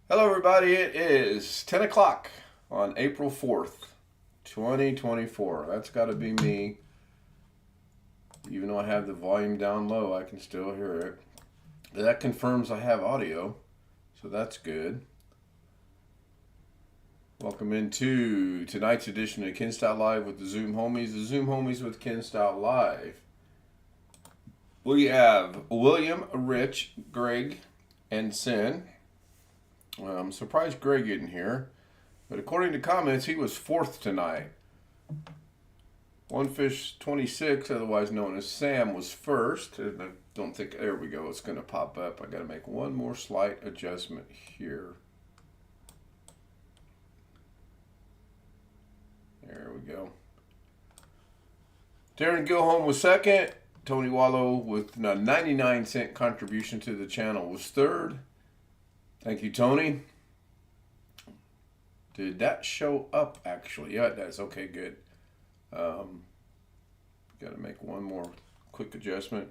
Hello, everybody. It is 10 o'clock on April 4th, 2024. That's got to be me. Even though I have the volume down low, I can still hear it. That confirms I have audio, so that's good. Welcome into tonight's edition of Ken Style Live with the Zoom Homies. The Zoom Homies with Ken Style Live. We have William, Rich, Greg, and Sin. I'm surprised Greg isn't here, but according to comments, he was fourth tonight. One Fish 26, otherwise known as Sam, was first. And I don't think, there we go, it's going to pop up. I got to make one more slight adjustment here. There we go. Darren Gilholm was second. Tony Wallow with a 99-cent contribution to the channel was third. Thank you, Tony. Did that show up, actually? Yeah, it does. Okay, good. Got to make one more quick adjustment.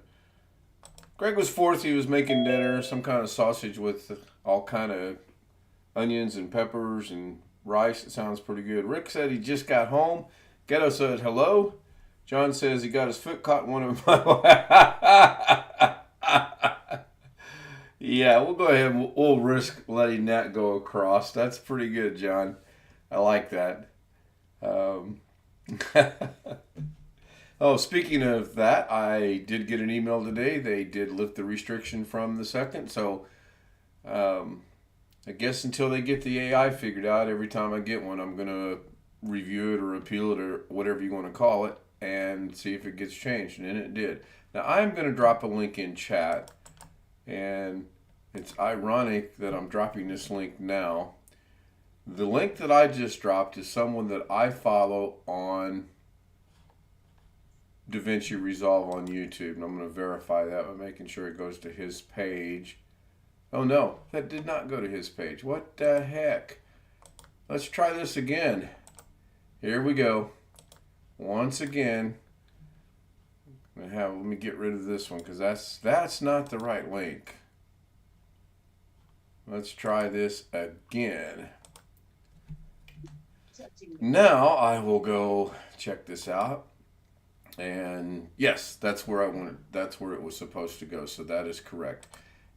Greg was fourth. He was making dinner, some kind of sausage with all kind of onions and peppers and rice. It sounds pretty good. Rick said he just got home. Ghetto said hello. John says he got his foot caught in one of my... Yeah, we'll go ahead and we'll risk letting that go across. That's pretty good, John. I like that. Oh, speaking of that, I did get an email today. They did lift the restriction from the second. So I guess until they get the AI figured out, every time I get one, I'm going to review it or appeal it or whatever you want to call it and see if it gets changed. And it did. Now, I'm going to drop a link in chat. And it's ironic that I'm dropping this link now. The link that I just dropped is someone that I follow on DaVinci Resolve on YouTube. And I'm going to verify that by making sure it goes to his page. Oh no, that did not go to his page. What the heck? Let's try this again. Here we go. Once again. Let me get rid of this one because that's not the right link. Let's try this again. Now I will go check this out. And yes, that's where I wanted. That's where it was supposed to go. So that is correct.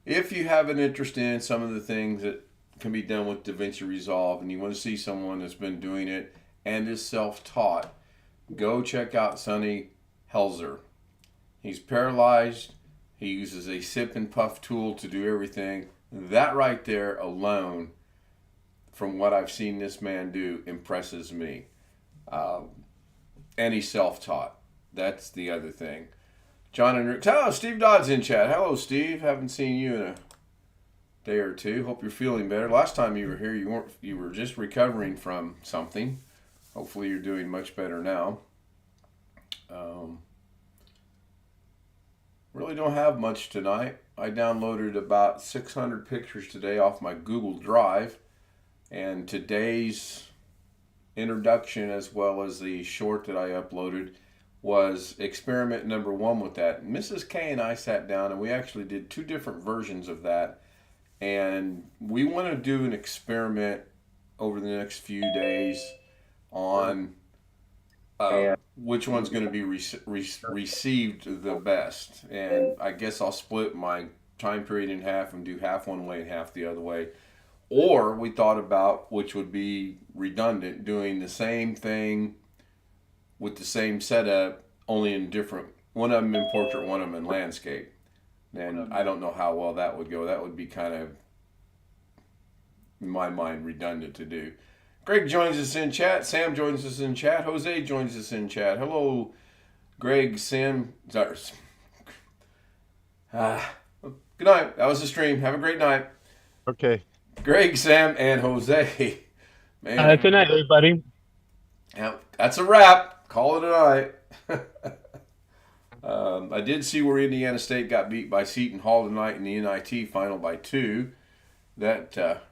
If you have an interest in some of the things that can be done with DaVinci Resolve and you want to see someone that's been doing it and is self-taught, go check out Sonny Helzer. He's paralyzed. He uses a sip and puff tool to do everything. That right there alone, from what I've seen this man do, impresses me. And he's self-taught. That's the other thing. John and Rick. Oh, Steve Dodd's in chat. Hello, Steve. Haven't seen you in a day or two. Hope you're feeling better. Last time you were here, you were just recovering from something. Hopefully, you're doing much better now. Really don't have much tonight. I downloaded about 600 pictures today off my Google Drive. And today's introduction, as well as the short that I uploaded, was experiment number 1 with that. Mrs. K and I sat down and we actually did 2 different versions of that. And we want to do an experiment over the next few days on which one's going to be received the best. And I guess I'll split my time period in half and do half one way and half the other way. Or we thought about, which would be redundant, doing the same thing with the same setup, only in different, one of them in portrait, one of them in landscape. And I don't know how well that would go. That would be kind of, in my mind, redundant to do. Greg joins us in chat. Sam joins us in chat. Jose joins us in chat. Hello, Greg, Sam. Good night. That was the stream. Have a great night. Okay. Greg, Sam, and Jose. Man. Good night, everybody. Yeah, that's a wrap. Call it a night. I did see where Indiana State got beat by Seton Hall tonight in the NIT final by 2. That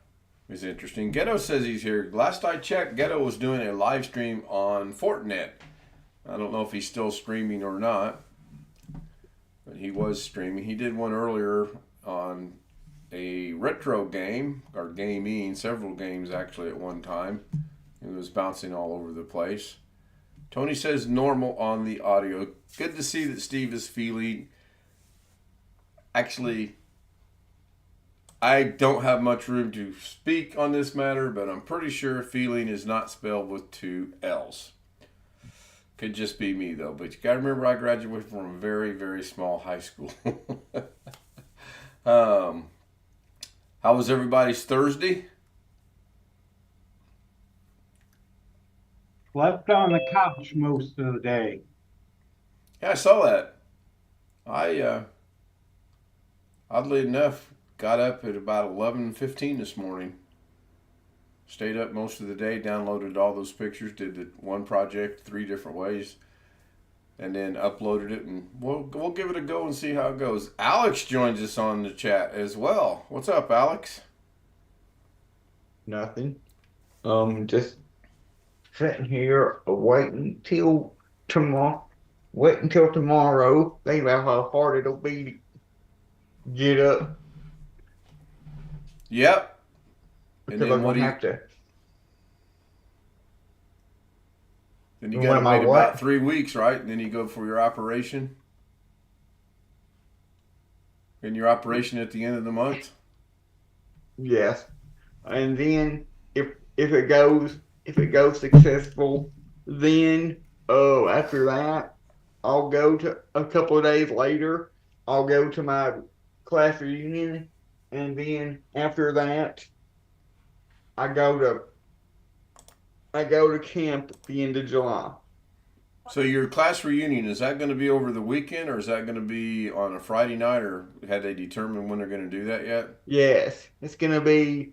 is interesting. Ghetto says he's here. Last I checked, Ghetto was doing a live stream on Fortinet. I don't know if he's still streaming or not, but he was streaming. He did one earlier on a retro game, or gaming, several games actually at one time. It was bouncing all over the place. Tony says normal on the audio. Good to see that Steve is feeling. Actually, I don't have much room to speak on this matter, but I'm pretty sure feeling is not spelled with two L's. Could just be me, though. But you got to remember, I graduated from a very, very small high school. How was everybody's Thursday? Slept on the couch most of the day. Yeah, I saw that. I, oddly enough, got up at about 11:15 this morning. Stayed up most of the day, downloaded all those pictures, did the one project 3 different ways, and then uploaded it, and we'll give it a go and see how it goes. Alex joins us on the chat as well. What's up, Alex? Nothing. Just sitting here waiting till tomorrow. Waiting till tomorrow. Think about how hard it'll be to get up Yep. And because then I'm gonna have to. Then you What got to am I wait about what? 3 weeks, right? And then you go for your operation. And your operation at the end of the month. Yes. And then if it goes successful, then after that I'll go to a couple of days later. I'll go to my class reunion, and then after that I go to I go to camp at the end of July. So your class reunion, is that going to be over the weekend, or is that going to be on a Friday night, or had they determined when they're going to do that yet? Yes, it's gonna be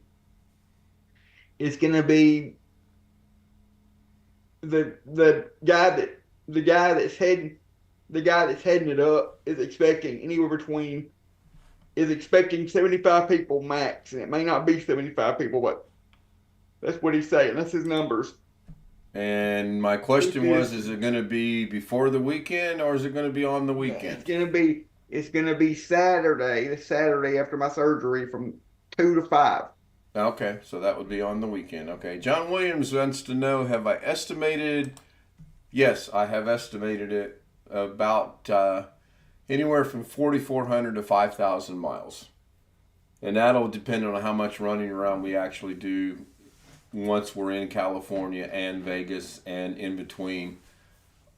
the guy that's heading it up is expecting 75 people max, and it may not be 75 people, but that's what he's saying. That's his numbers. And my He question was, says is it going to be before the weekend, or is it going to be on the it's weekend? gonna be Saturday, the Saturday after my surgery from 2 to 5. Okay, so that would be on the weekend. Okay. John Williams wants to know, have I estimated? Yes, I have estimated it about anywhere from 4,400 to 5,000 miles. And that'll depend on how much running around we actually do once we're in California and Vegas and in between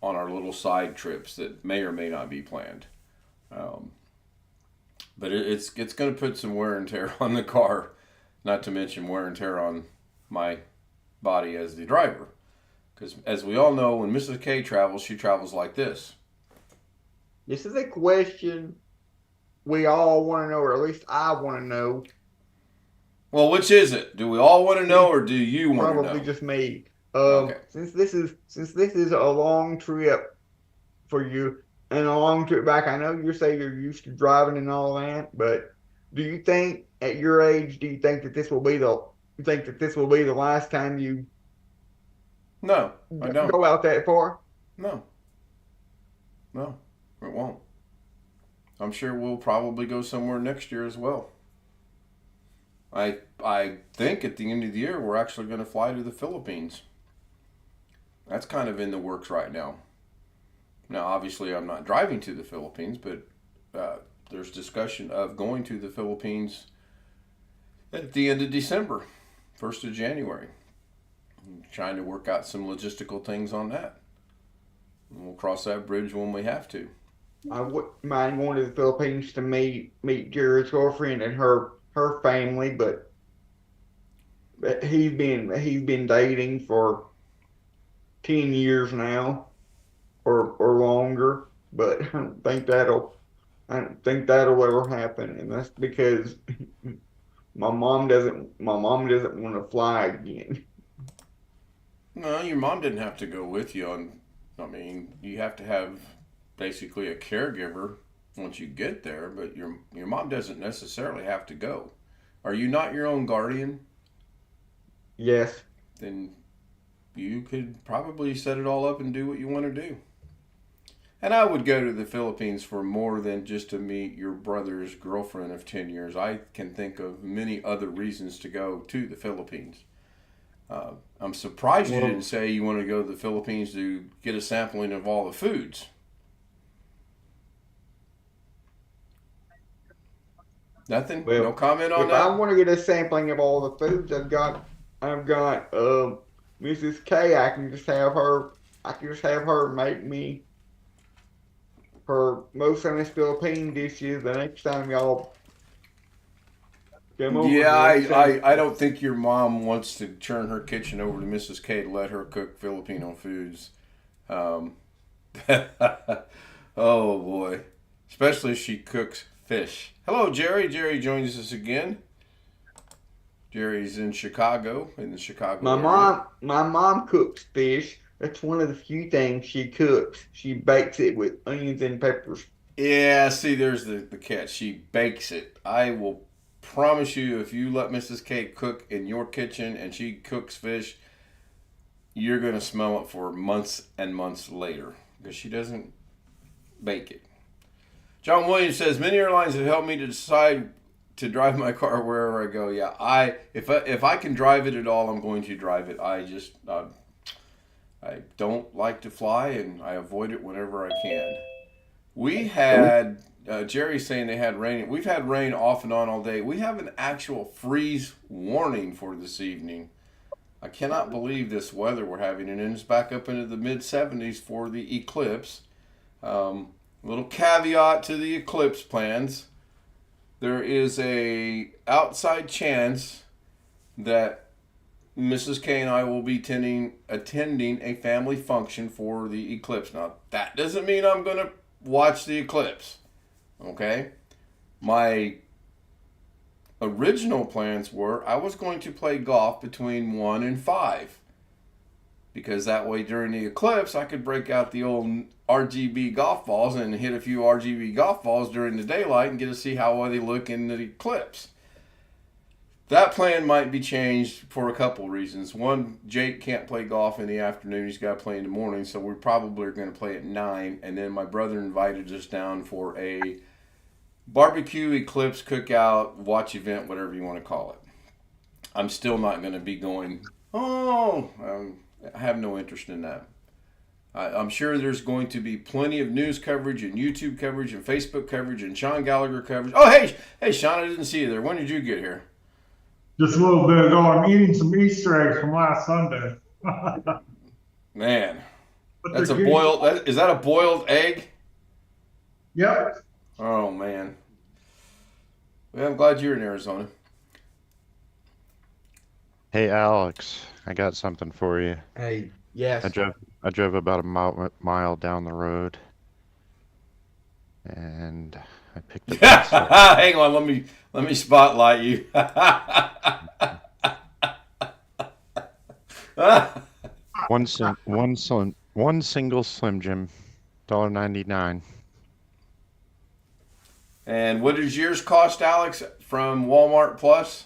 on our little side trips that may or may not be planned. Um, but it's going to put some wear and tear on the car, not to mention wear and tear on my body as the driver. Because as we all know, when Mrs. K travels, she travels like this. This is a question we all want to know, or at least I want to know. Well, which is it? Do we all want to know, or do you want to Probably know? just me. Okay. Since this is a long trip for you and a long trip back, I know you say you're used to driving and all that, but do you think at your age, do you think that this will be the last time you No, I don't. go out that far? No, no, it won't. I'm sure we'll probably go somewhere next year as well. I think at the end of the year we're actually going to fly to the Philippines. That's kind of in the works right now. Now, obviously, I'm not driving to the Philippines, but there's discussion of going to the Philippines at the end of December, 1st of January. I'm trying to work out some logistical things on that. And we'll cross that bridge when we have to. I wouldn't mind going to the Philippines to meet Jared's girlfriend and her family, but he's been dating for 10 years now, or longer. But I don't think that'll ever happen, and that's because my mom doesn't want to fly again. No, your mom didn't have to go with you on. I mean, you have to have basically a caregiver once you get there, but your mom doesn't necessarily have to go. Are you not your own guardian? Yes, Then you could probably set it all up and do what you want to do. And I would go to the Philippines for more than just to meet your brother's girlfriend of 10 years. I can think of many other reasons to go to the Philippines. I'm surprised you didn't say you want to go to the Philippines to get a sampling of all the foods. Nothing? Well, No comment on if I that? want to get a sampling of all the foods, I've got Mrs. K. I can just have her make me her most famous Philippine dishes the next time y'all come over Yeah, here. I don't think your mom wants to turn her kitchen over to Mrs. K to let her cook Filipino foods. Um, oh boy. Especially if she cooks fish. Hello, Jerry. Jerry joins us again. Jerry's in Chicago, in the Chicago area. My mom cooks fish. That's one of the few things she cooks. She bakes it with onions and peppers. Yeah, see, there's the catch. She bakes it. I will promise you, if you let Mrs. K cook in your kitchen and she cooks fish, you're going to smell it for months and months later because she doesn't bake it. John Williams says many airlines have helped me to decide to drive my car wherever I go. Yeah, if I can drive it at all, I'm going to drive it. I don't like to fly and I avoid it whenever I can. We had Jerry saying they had rain. We've had rain off and on all day. We have an actual freeze warning for this evening. I cannot believe this weather we're having, and it's back up into the mid 70s for the eclipse. Little caveat to the eclipse plans: there is a outside chance that Mrs. K and I will be attending a family function for the eclipse. Now that doesn't mean I'm going to watch the eclipse. Okay? My original plans were I was going to play golf between 1 and 5. Because that way during the eclipse I could break out the old RGB golf balls and hit a few RGB golf balls during the daylight and get to see how well they look in the eclipse. That plan might be changed for a couple reasons. One, Jake can't play golf in the afternoon. He's got to play in the morning, so we probably are going to play at 9. And then my brother invited us down for a barbecue, eclipse, cookout, watch event, whatever you want to call it. I'm still not going to be going, I have no interest in that. I'm sure there's going to be plenty of news coverage and YouTube coverage and Facebook coverage and Sean Gallagher coverage. Oh, hey, Sean, I didn't see you there. When did you get here? Just a little bit ago, I'm eating some Easter eggs from last Sunday. Man, But that's they're a good. boiled. Is that a boiled egg? Yep. Oh man. Well, I'm glad you're in Arizona. Hey Alex, I got something for you. Hey, yes. I drove about a mile down the road, and I picked up some Hang on, let me spotlight you. one single Slim Jim, $1.99. And what does yours cost, Alex, from Walmart Plus?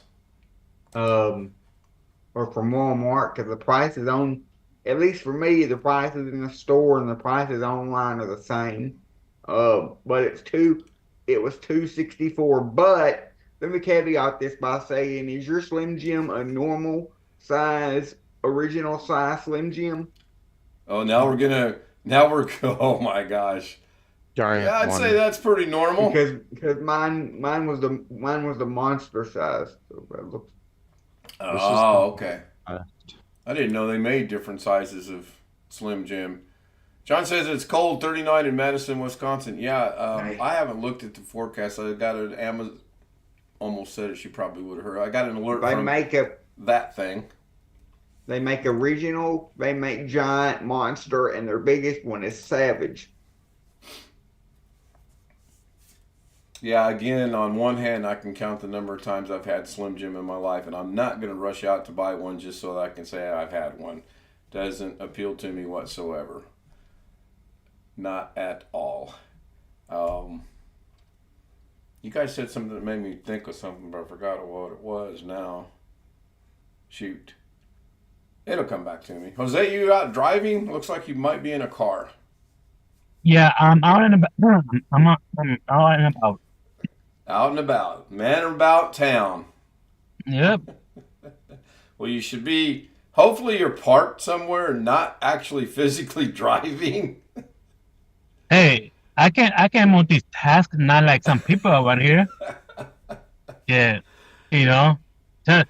Or from Walmart, because the prices at least for me, the prices in the store and the prices online are the same. But it was $2.64. But let me caveat this by saying, is your Slim Jim a normal size, original size Slim Jim? Oh, oh my gosh. Giant Yeah, I'd one. say that's pretty normal. Because mine was the monster size. So that looks. Oh, okay. Uh, I didn't know they made different sizes of Slim Jim. John says it's cold, 39 in Madison, Wisconsin. Yeah, I haven't looked at the forecast. I got an Amazon. Almost said it. She probably would have heard. I got an alert from that thing. They make original, they make giant, monster, and their biggest one is Savage. Yeah, again, on one hand, I can count the number of times I've had Slim Jim in my life, and I'm not going to rush out to buy one just so that I can say I've had one. Doesn't appeal to me whatsoever. Not at all. You guys said something that made me think of something, but I forgot what it was now. Shoot. It'll come back to me. Jose, you out driving? Looks like you might be in a car. Yeah, I'm out and about. I'm out and about. Out and about, man about town. Yep. Well, you should be. Hopefully, you're parked somewhere and not actually physically driving. Hey, I can multitask, not like some people over here. Yeah, you know, just,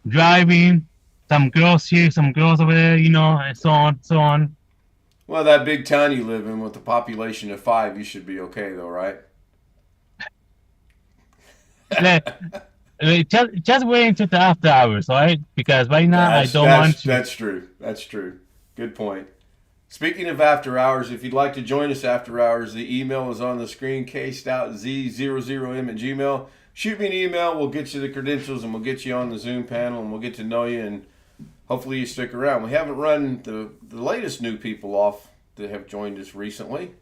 driving, some girls here, some girls over there, and so on, so on. Well, that big town you live in with a population of 5, you should be okay, though, right? Like, just wait until the after hours, all right? Because right now I That's don't that's want to. that's true. That's true. Good point. Speaking of after hours, if you'd like to join us after hours, the email is on the screen, kstout000m at gmail. Shoot me an email. We'll get you the credentials and we'll get you on the Zoom panel and we'll get to know you and hopefully you stick around. We haven't run the latest new people off that have joined us recently,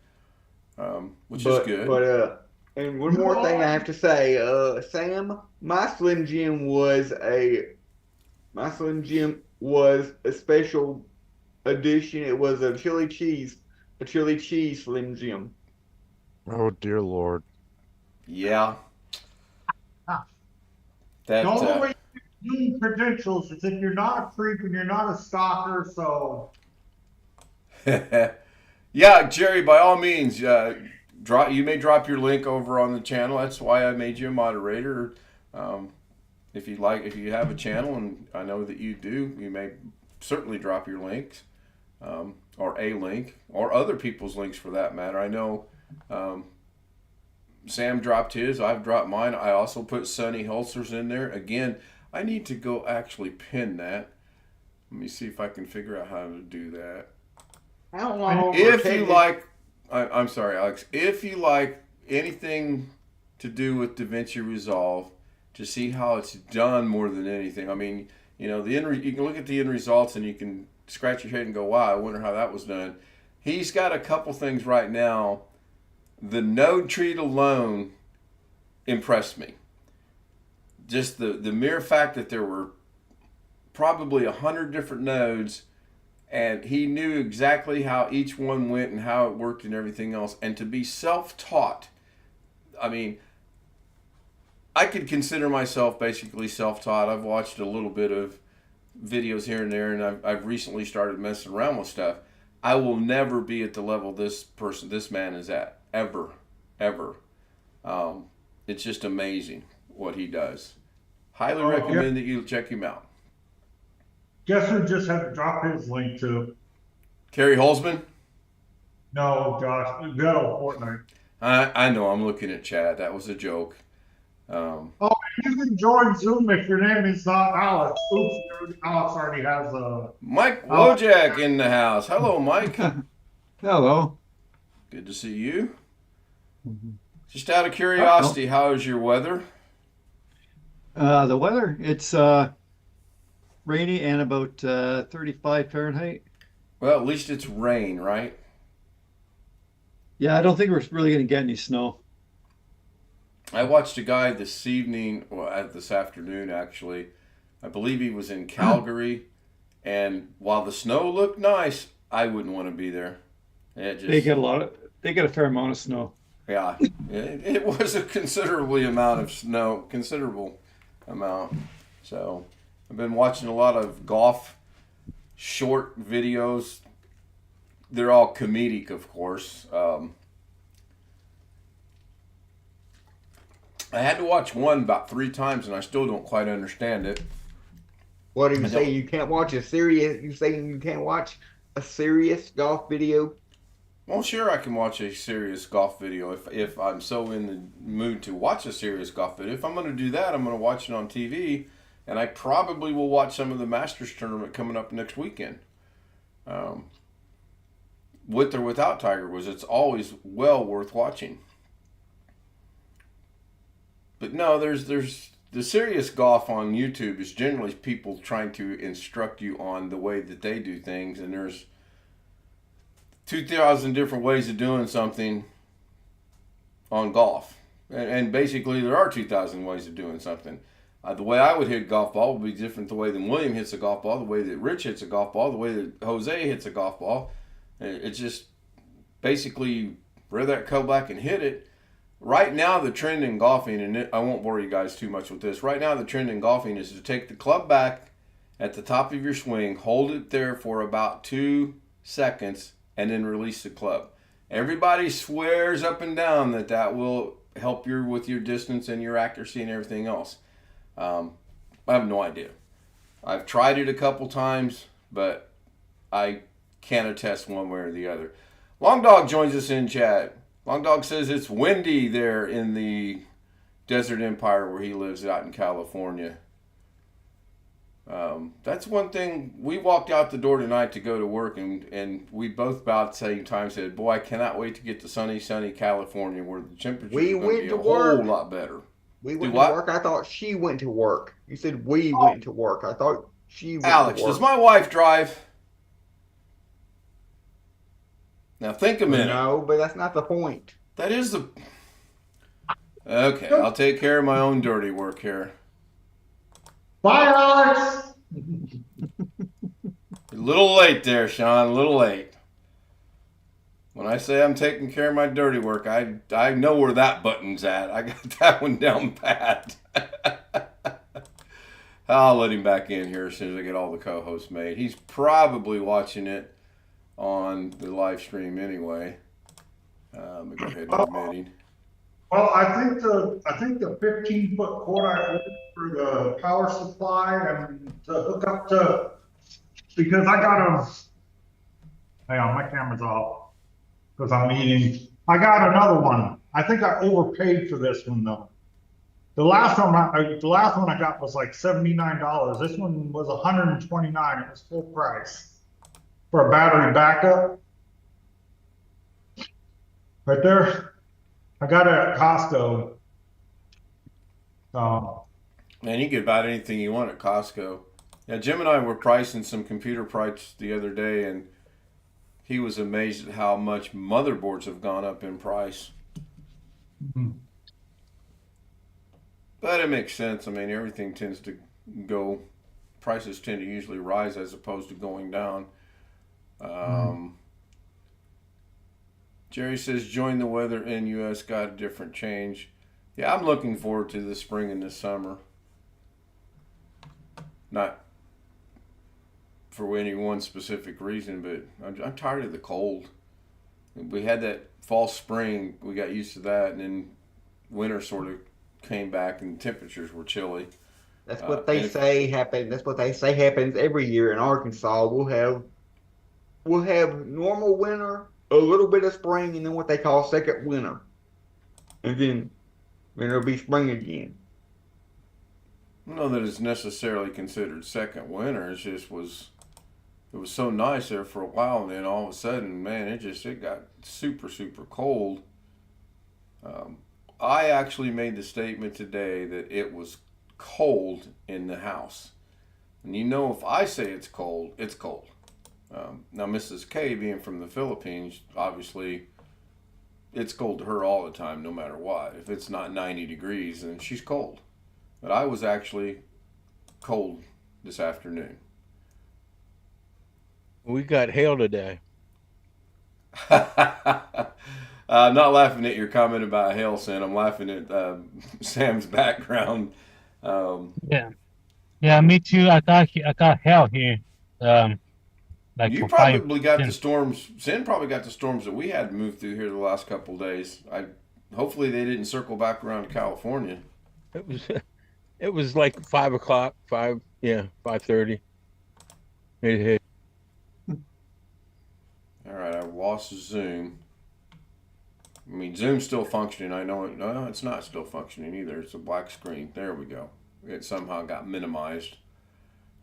which is good. And one more thing I have to say, Sam, my Slim Jim was a special edition. It was a chili cheese Slim Jim. Oh dear Lord. Yeah. Ah. That The only way you do credentials is if you're not a freak and you're not a stalker, so. yeah, Jerry, by all means, you may drop your link over on the channel. That's why I made you a moderator. If you have a channel, and I know that you do, you may certainly drop your links, or a link, or other people's links for that matter. I know Sam dropped his. I've dropped mine. I also put Sonny Holsters in there. Again, I need to go actually pin that. Let me see if I can figure out how to do that. How long? If you like, I'm sorry, Alex. If you like anything to do with DaVinci Resolve, to see how it's done more than anything. I mean, you can look at the end results and you can scratch your head and go, "Wow, I wonder how that was done." He's got a couple things right now. The node treat alone impressed me. Just the mere fact that there were probably 100 different nodes and he knew exactly how each one went and how it worked and everything else. And to be self-taught, I mean, I could consider myself basically self-taught. I've watched a little bit of videos here and there, and I've recently started messing around with stuff. I will never be at the level this man is at, ever, ever. It's just amazing what he does. Highly recommend that you check him out. Guess who just had to drop his link to? Kerry Holzman? No, Josh. Ghetto Fortnite. I know, I'm looking at chat. That was a joke. Oh, you can join Zoom if your name is not Alex. Oops, Alex already has a. Mike Wojak in the house. Hello, Mike. Hello. Good to see you. Just out of curiosity, how is your weather? The weather, it's rainy and about 35 Fahrenheit. Well, at least it's rain, right? Yeah, I don't think we're really going to get any snow. I watched a guy this evening, or this afternoon actually. I believe he was in Calgary, and while the snow looked nice, I wouldn't want to be there. They get a fair amount of snow. Yeah, it was a considerable amount. So I've been watching a lot of golf short videos. They're all comedic, of course. I had to watch one about 3 times, and I still don't quite understand it. What are you saying? You can't watch a serious? You saying you can't watch a serious golf video? Well, sure, I can watch a serious golf video if I'm so in the mood to watch a serious golf video. If I'm going to do that, I'm going to watch it on TV, and I probably will watch some of the Masters tournament coming up next weekend. With or without Tiger Woods, it's always well worth watching. But no, there's the serious golf on YouTube is generally people trying to instruct you on the way that they do things, and there's 2,000 different ways of doing something on golf. And basically there are 2,000 ways of doing something. The way I would hit a golf ball would be different the way that William hits a golf ball, the way that Rich hits a golf ball, the way that Jose hits a golf ball. It's just basically rear that club back and hit it. Right now, the trend in golfing, and I won't bore you guys too much with this. Right now, the trend in golfing is to take the club back at the top of your swing, hold it there for about 2 seconds, and then release the club. Everybody swears up and down that will help you with your distance and your accuracy and everything else. I have no idea. I've tried it a couple times, but I can't attest one way or the other. Long Dog joins us in chat. Long Dog says it's windy there in the Desert Empire where he lives out in California. That's one thing. We walked out the door tonight to go to work, and we both about the same time said, boy, I cannot wait to get to sunny California where the temperatures are going to be a whole lot better. We went to work. I thought she went to work. You said we went to work. I thought she went Alex, to work. does my wife drive? Now think a minute. No, but that's not the point. That is the... Okay, I'll take care of my own dirty work here. Bye, Alex. A little late there, Sean. A little late. When I say I'm taking care of my dirty work, I know where that button's at. I got that one down pat. I'll let him back in here as soon as I get all the co-hosts made. He's probably watching it on the live stream anyway. Let me go ahead and admit him. Well, I think the 15-foot cord I ordered for the power supply and to hook up to, because I got a, hang on, my camera's off because I'm eating. I got another one. I think I overpaid for this one though. The last one I got was like $79. This one was $129. It was full price for a battery backup. Right there. I got it at Costco. Man, you can get about anything you want at Costco. Yeah, Jim and I were pricing some computer parts the other day, and he was amazed at how much motherboards have gone up in price. Mm-hmm. But it makes sense. I mean, everything tends to go, prices tend to usually rise as opposed to going down. Jerry says, join the weather in U.S. got a different change. Yeah, I'm looking forward to the spring and the summer. Not for any one specific reason, but I'm tired of the cold. We had that false spring. We got used to that, and then winter sort of came back and temperatures were chilly. That's what they say happens. That's what they say happens every year in Arkansas. We'll have normal winter, a little bit of spring, and then what they call second winter, and then it'll be spring again. I don't know that it's necessarily considered second winter. It just was. It was so nice there for a while, and then all of a sudden, man, it got super cold. I actually made the statement today that it was cold in the house, and you know, if I say it's cold, it's cold. Now, Mrs. K, being from the Philippines, obviously, it's cold to her all the time, no matter what. If it's not 90 degrees, then she's cold. But I was actually cold this afternoon. We got hail today. I'm not laughing at your comment about hail, Sam. I'm laughing at Sam's background. Yeah, me too. I got hail here. Like you for probably got 10. the storms. Sin probably got the storms that we had to move through here the last couple of days. Hopefully they didn't circle back around to California. It was like 5 o'clock, 5:30. It hit. All right, I lost Zoom. I mean, Zoom's still functioning. I know it. No, it's not still functioning either. It's a black screen. There we go. It somehow got minimized.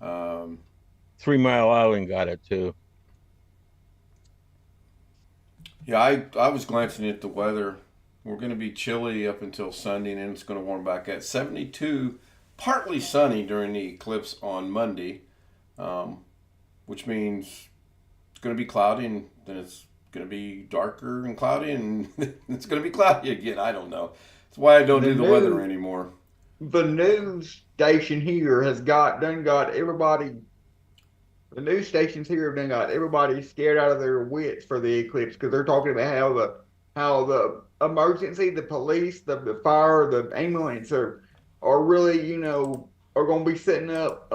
3 Mile Island got it too. Yeah, I was glancing at the weather. We're going to be chilly up until Sunday, and then it's going to warm back at 72, partly sunny during the eclipse on Monday, which means it's going to be cloudy, and then it's going to be darker and cloudy, and it's going to be cloudy again. I don't know. That's why I don't do the weather anymore. The news station here has got everybody the news stations here have done got everybody scared out of their wits for the eclipse because they're talking about how the emergency, the police, the fire, the ambulance are really, are going to be setting up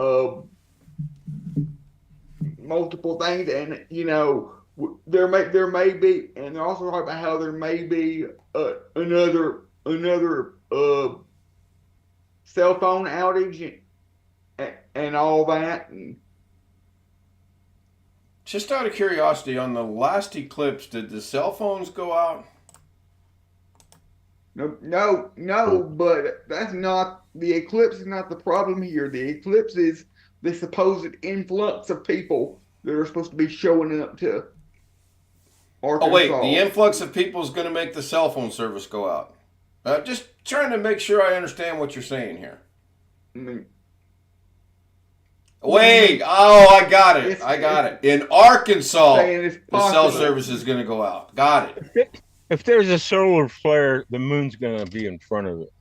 multiple things, and there may be, and they're also talking about how there may be another cell phone outage and all that. And Just out of curiosity, on the last eclipse, did the cell phones go out? no, but that's not the eclipse. Is not the problem here. The eclipse is the supposed influx of people that are supposed to be showing up to Arkansas. Oh wait, the influx of people is going to make the cell phone service go out. Just trying to make sure I understand what you're saying here. I mean, Wait, I got it. I got it. In Arkansas, saying it's the cell possible. service is going to go out. Got it. If there's a solar flare, the moon's gonna be in front of it.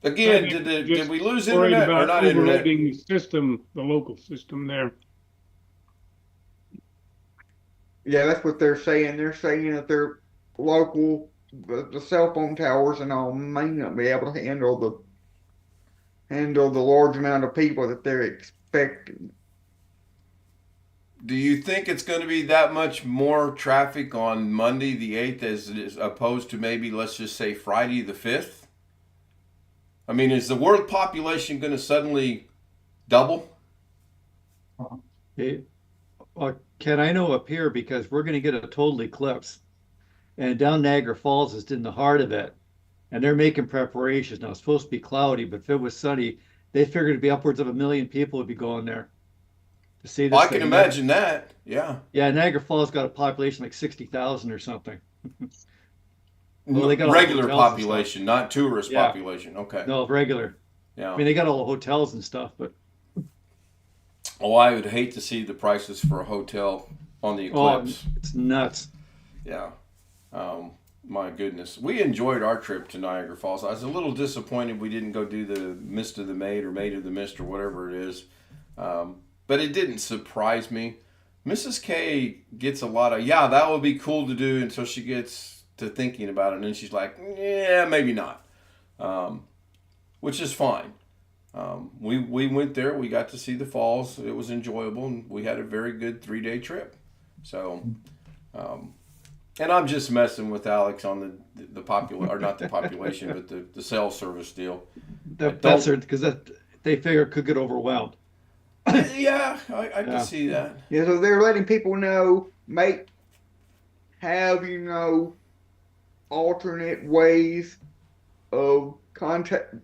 Again, did we lose Worried internet or about not internet? overloading the system, the local system there. Yeah, that's what they're saying. They're saying that their local, the cell phone towers and all may not be able to handle the large amount of people that they're expecting. Do you think it's going to be that much more traffic on Monday the 8th as opposed to maybe, let's just say, Friday the 5th? I mean, is the world population going to suddenly double? Hey, Ken, I know up here because we're going to get a total eclipse, and down Niagara Falls is in the heart of it, and they're making preparations. Now it's supposed to be cloudy, but if it was sunny, they figured it'd be upwards of 1 million people would be going there to see this. I can imagine that. Yeah. Yeah, Niagara Falls got a population like 60,000 or something. Well, they got all Regular hotels and population, not tourist Yeah. population. Okay. No, regular. Yeah. I mean, they got all the hotels and stuff, but Oh, I would hate to see the prices for a hotel on the eclipse. it's nuts. Yeah. My goodness. We enjoyed our trip to Niagara Falls. I was a little disappointed we didn't go do the Mist of the Maid or Maid of the Mist or whatever it is. But it didn't surprise me. Mrs. K gets a lot of, yeah, that would be cool to do until she gets to thinking about it. And then she's like, yeah, maybe not. Which is fine. We went there. We got to see the falls. It was enjoyable. And we had a very good 3-day trip. So, and I'm just messing with Alex on the or not the population, but the cell service deal. That's because they figure it could get overwhelmed. Yeah, I can see that. Yeah, so they're letting people know, have alternate ways of contact.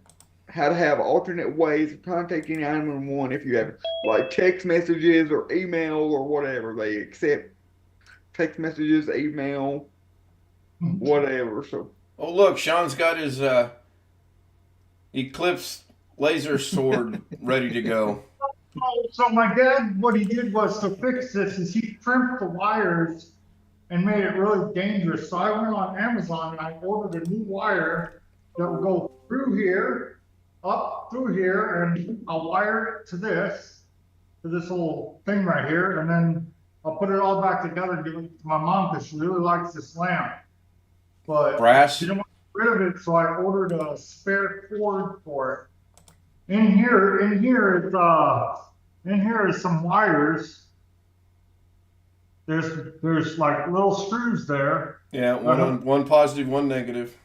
How to have alternate ways of contacting 911 if you have like text messages or email or whatever. They accept text messages, email, whatever. So. Oh, look, Sean's got his Eclipse laser sword ready to go. So my dad, what he did was to fix this is he crimped the wires and made it really dangerous. So I went on Amazon and I ordered a new wire that will go through here, up through here, and I'll wire it to this little thing right here, and then I'll put it all back together and give it to my mom because she really likes this lamp. But Brass? she didn't want to get rid of it, so I ordered a spare cord for it. In here is some wires. There's like little screws there. Yeah, one positive, one negative.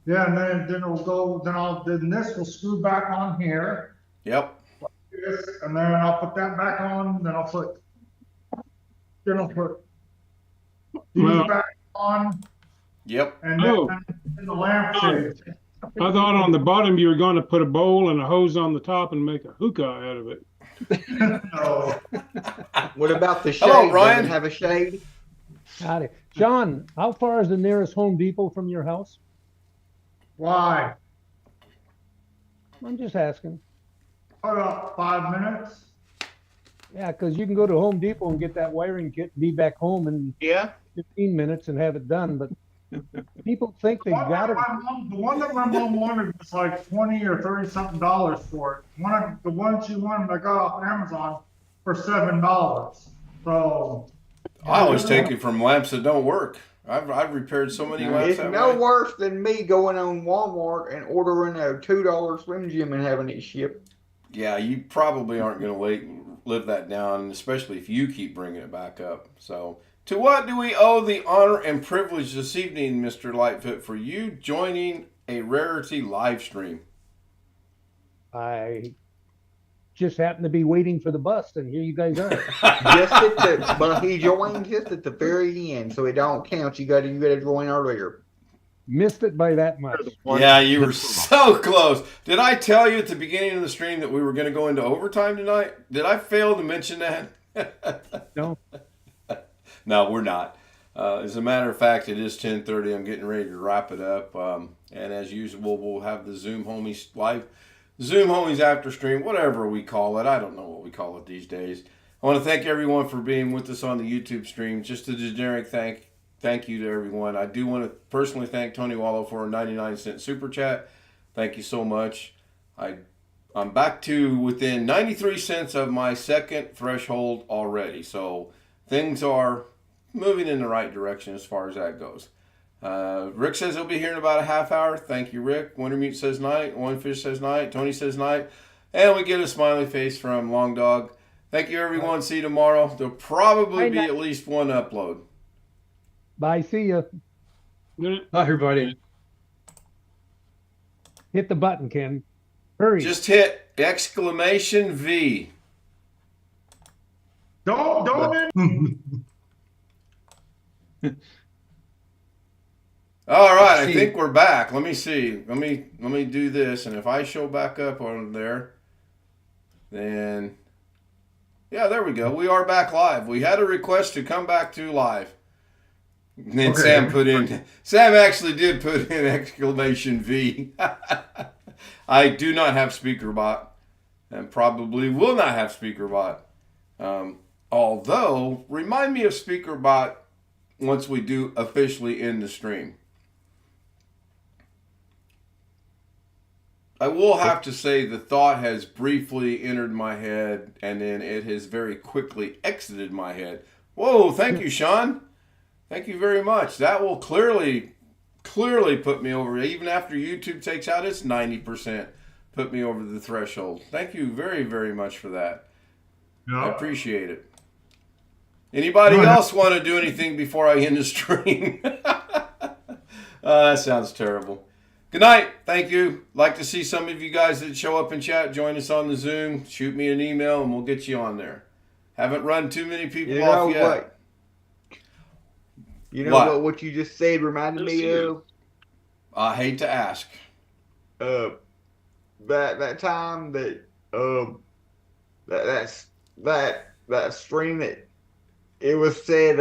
Yeah, and then it'll go. Then this will screw back on here. Yep. Like this, and then I'll put that back on. Then I'll put these back on. Yep. And then the lampshade. I thought on the bottom you were going to put a bowl and a hose on the top and make a hookah out of it. No. What about the shade? Hello, Ryan. Does it have a shade? Howdy. John, how far is the nearest Home Depot from your house? Why? I'm just asking. About 5 minutes. Yeah, because you can go to Home Depot and get that wiring kit and be back home in 15 minutes and have it done. But People think they gotta, The one that my mom wanted was like 20 or 30 something dollars for it. One of the ones she wanted, I got off Amazon for $7. So I always take it from lamps that don't work. I've repaired so many lamps It's that no way. worse than me going on Walmart and ordering a $2 Slim Jim and having it shipped. Yeah, you probably aren't going to live that down, especially if you keep bringing it back up. So, to what do we owe the honor and privilege this evening, Mr. Lightfoot, for you joining a Rarity live stream? I just happened to be waiting for the bus, and here you guys are. But he joined just at the very end, so it don't count. You gotta join earlier. Missed it by that much. Yeah, you were so close. Did I tell you at the beginning of the stream that we were going to go into overtime tonight? Did I fail to mention that? No. No, we're not. As a matter of fact, it is 10:30. I'm getting ready to wrap it up. And as usual, we'll have the Zoom Homies live, Zoom Homies after stream, whatever we call it. I don't know what we call it these days. I want to thank everyone for being with us on the YouTube stream. Just a generic thank you to everyone. I do want to personally thank Tony Wallow for a 99-cent super chat. Thank you so much. I'm back to within 93 cents of my second threshold already. So things are moving in the right direction as far as that goes. Rick says he'll be here in about a half hour. Thank you, Rick. Wintermute says night. One Fish says night. Tony says night. And we get a smiley face from Long Dog. Thank you, everyone. See you tomorrow. There'll probably be at least one upload. Bye, see ya. Hi, everybody. Hit the button, Ken. Hurry. Just hit exclamation V. don't. All right, I think we're back. Let me see. Let me do this, and if I show back up on there, then yeah, there we go. We are back live. We had a request to come back to live. And then Okay. Sam actually did put in exclamation V. I do not have SpeakerBot, and probably will not have SpeakerBot. Although, remind me of SpeakerBot once we do officially end the stream. I will have to say the thought has briefly entered my head, and then it has very quickly exited my head. Whoa, thank you, Sean. Thank you very much. That will clearly put me over. Even after YouTube takes out its 90%, put me over the threshold. Thank you very, very much for that. I appreciate it. Anybody else want to do anything before I end the stream? That sounds terrible. Good night. Thank you. Like to see some of you guys that show up in chat. Join us on the Zoom. Shoot me an email and we'll get you on there. Haven't run too many people off yet. What? You know what you just said reminded me of? I hate to ask. That time that that stream that it was said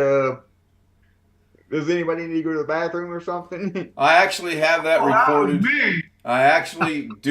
does anybody need to go to the bathroom or something? I actually have that recorded. Me. I actually do